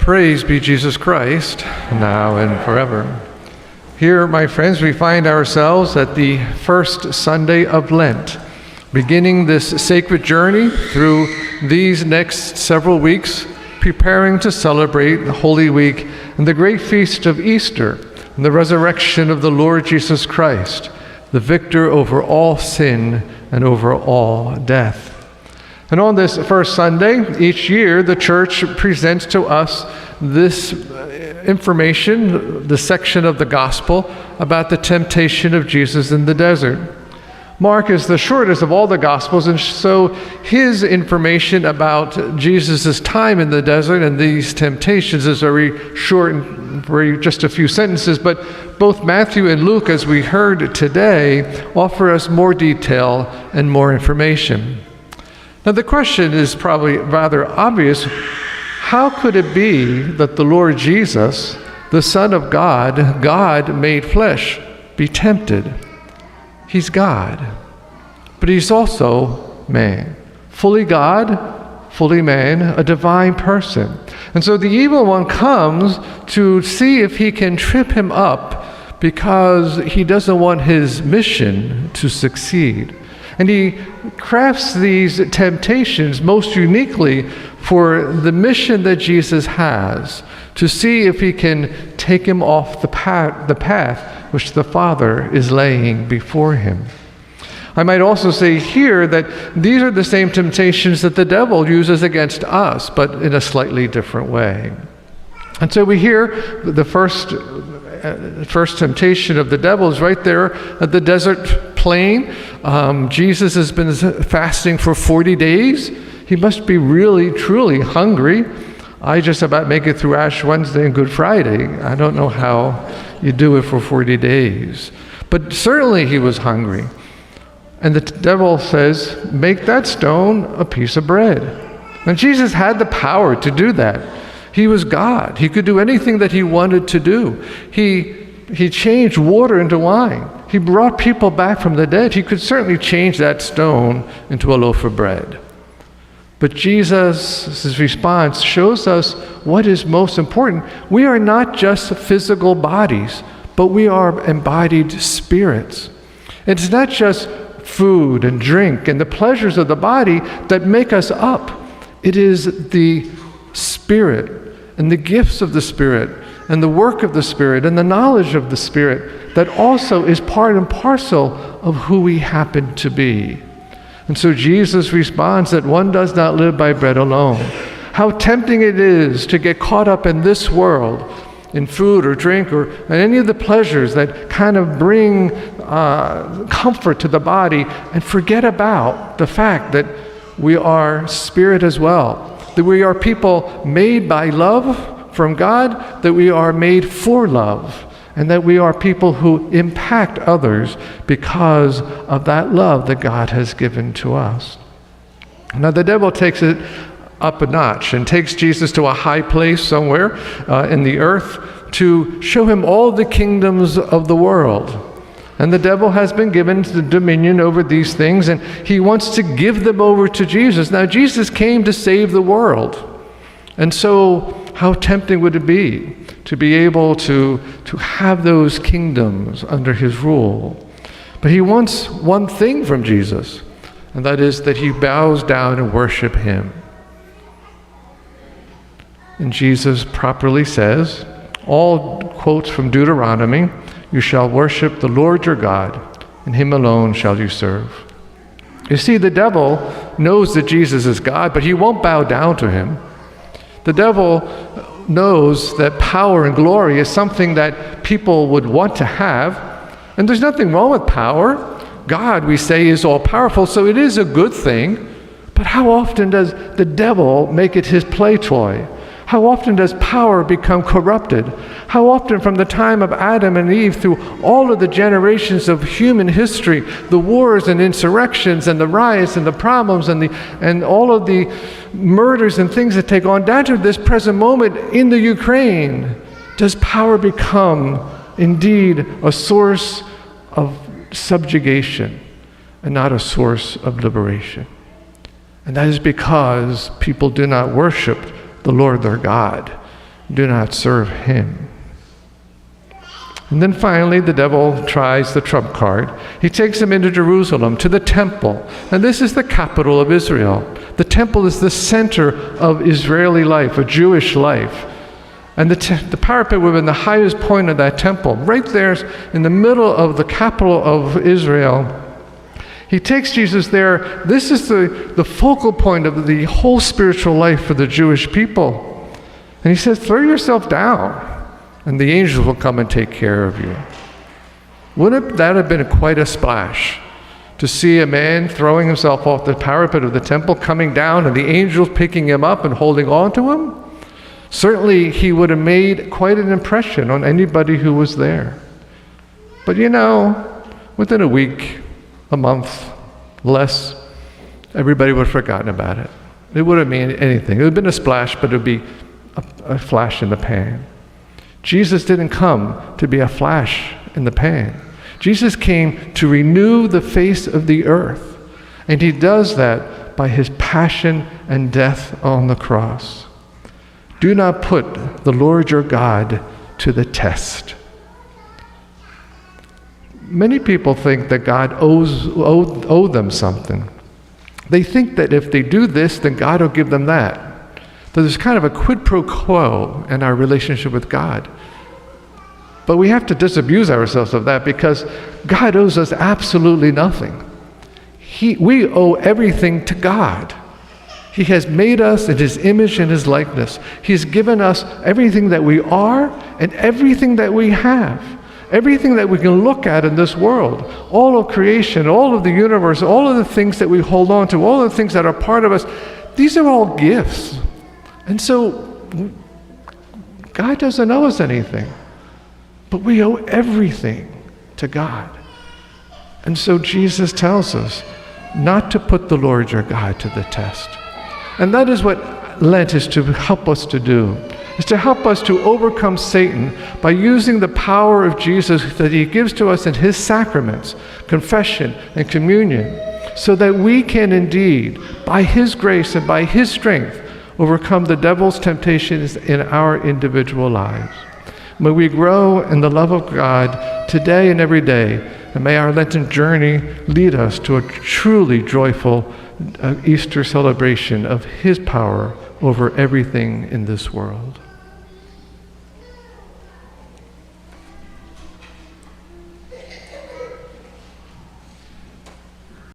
Praise be Jesus Christ, now and forever. Here, my friends, we find ourselves at the first Sunday of Lent, beginning this sacred journey through these next several weeks, preparing to celebrate the Holy Week and the great feast of Easter and the resurrection of the Lord Jesus Christ, the victor over all sin and over all death. And on this first Sunday, each year, the Church presents to us this information, the section of the Gospel about the temptation of Jesus in the desert. Mark is the shortest of all the Gospels, and so his information about Jesus' time in the desert and these temptations is very short and very just a few sentences, but both Matthew and Luke, as we heard today, offer us more detail and more information. Now the question is probably rather obvious. How could it be that the Lord Jesus, the Son of God, God made flesh, be tempted? He's God, but he's also man. Fully God, fully man, a divine person. And so the evil one comes to see if he can trip him up because he doesn't want his mission to succeed. And he crafts these temptations most uniquely for the mission that Jesus has, to see if he can take him off the path which the Father is laying before him. I might also say here that these are the same temptations that the devil uses against us, but in a slightly different way. And so we hear the first temptation of the devil is right there at the desert plain. Jesus has been fasting for 40 days. He must be really, truly hungry. I just about make it through Ash Wednesday and Good Friday. I don't know how you do it for 40 days. But certainly he was hungry. And the devil says, make that stone a piece of bread. And Jesus had the power to do that. He was God. He could do anything that he wanted to do. He changed water into wine. He brought people back from the dead. He could certainly change that stone into a loaf of bread. But Jesus' response shows us what is most important. We are not just physical bodies, but we are embodied spirits. It's not just food and drink and the pleasures of the body that make us up. It is the Spirit and the gifts of the Spirit and the work of the Spirit and the knowledge of the Spirit that also is part and parcel of who we happen to be. And so Jesus responds that one does not live by bread alone. How tempting it is to get caught up in this world, in food or drink or any of the pleasures that kind of bring comfort to the body and forget about the fact that we are spirit as well. That we are people made by love from God, that we are made for love, and that we are people who impact others because of that love that God has given to us. Now the devil takes it up a notch and takes Jesus to a high place somewhere in the earth to show him all the kingdoms of the world. And the devil has been given the dominion over these things, and he wants to give them over to Jesus. Now, Jesus came to save the world. And so, how tempting would it be to be able to have those kingdoms under his rule? But he wants one thing from Jesus, and that is that he bows down and worship him. And Jesus properly says, all quotes from Deuteronomy, you shall worship the Lord your God, and him alone shall you serve. You see, the devil knows that Jesus is God, but he won't bow down to him. The devil knows that power and glory is something that people would want to have, and there's nothing wrong with power. God, we say, is all-powerful, so it is a good thing. But how often does the devil make it his play toy? How often does power become corrupted? How often from the time of Adam and Eve through all of the generations of human history, the wars and insurrections and the riots and the problems and all of the murders and things that take on down to this present moment in the Ukraine, does power become indeed a source of subjugation and not a source of liberation? And that is because people do not worship the Lord their God. do not serve him. And then finally, the devil tries the trump card. He takes him into Jerusalem, to the temple. And this is the capital of Israel. The temple is the center of Israeli life, of Jewish life. And the parapet would have been the highest point of that temple, right there in the middle of the capital of Israel. He takes Jesus there. This is the focal point of the whole spiritual life for the Jewish people. And he says, throw yourself down, and the angels will come and take care of you. Wouldn't that have been quite a splash, to see a man throwing himself off the parapet of the temple, coming down, and the angels picking him up and holding on to him? Certainly, he would have made quite an impression on anybody who was there. But within a week, a month, less, everybody would have forgotten about it. It wouldn't mean anything. It would have been a splash, but it would be a flash in the pan. Jesus didn't come to be a flash in the pan. Jesus came to renew the face of the earth. And he does that by his passion and death on the cross. Do not put the Lord your God to the test. Many people think that God owe them something. They think that if they do this, then God will give them that. That there's kind of a quid pro quo in our relationship with God. But we have to disabuse ourselves of that, because God owes us absolutely nothing. We owe everything to God. He has made us in his image and his likeness. He's given us everything that we are and everything that we have. Everything that we can look at in this world. All of creation, all of the universe, all of the things that we hold on to, all of the things that are part of us, these are all gifts. And so, God doesn't owe us anything. But we owe everything to God. And so Jesus tells us not to put the Lord your God to the test. And that is what Lent is to help us to do. Is to help us to overcome Satan by using the power of Jesus that he gives to us in his sacraments, confession and communion, so that we can indeed, by his grace and by his strength, overcome the devil's temptations in our individual lives. May we grow in the love of God today and every day, and may our Lenten journey lead us to a truly joyful Easter celebration of his power over everything in this world.